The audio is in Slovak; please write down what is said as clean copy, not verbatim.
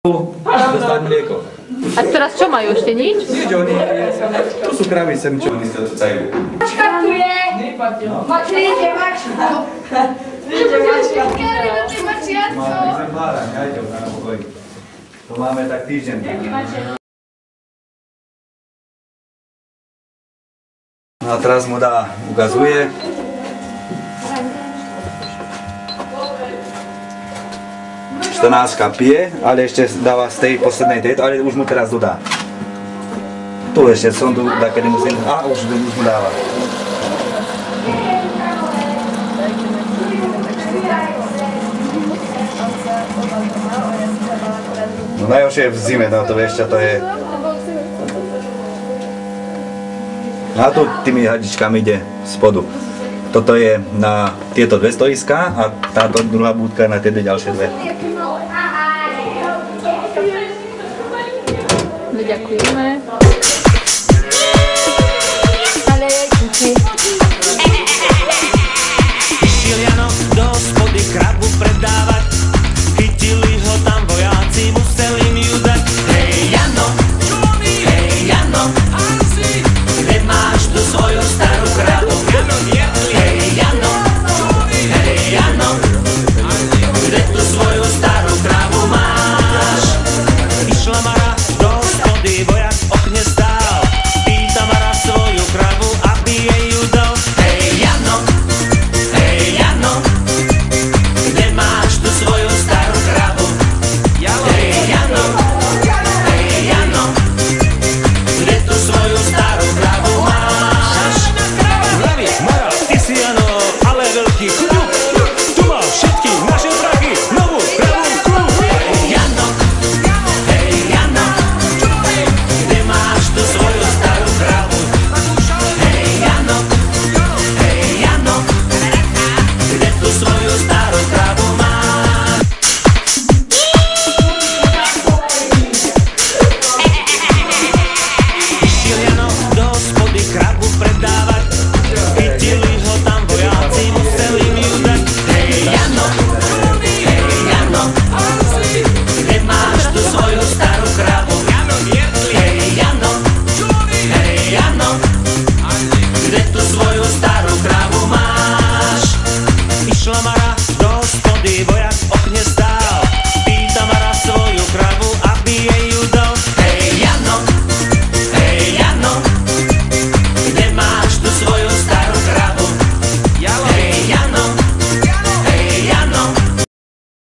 dostať mlieko. A teraz čo majú? Ešte nič? Nič, oni, tu sú kravy sem, čo oni sa cajú. Mačka tu je! Príde mačka! Príde mačka! Máme exemplára, nejde na pokoj. To máme tak týždeň. No a teraz mu ukazuje. Štrnáctka pije, ale ešte dáva z tej poslednej tejto, ale už mu teraz dodá. Tu ešte som tu, kedy musím, už mu dáva. No najhoršie je v zime, no to vieš čo to je. A tu tými hadičkami ide spodu. Toto je na tieto dve stoiská a táto druhá búdka na tie ďalšie dve. Ďakujeme.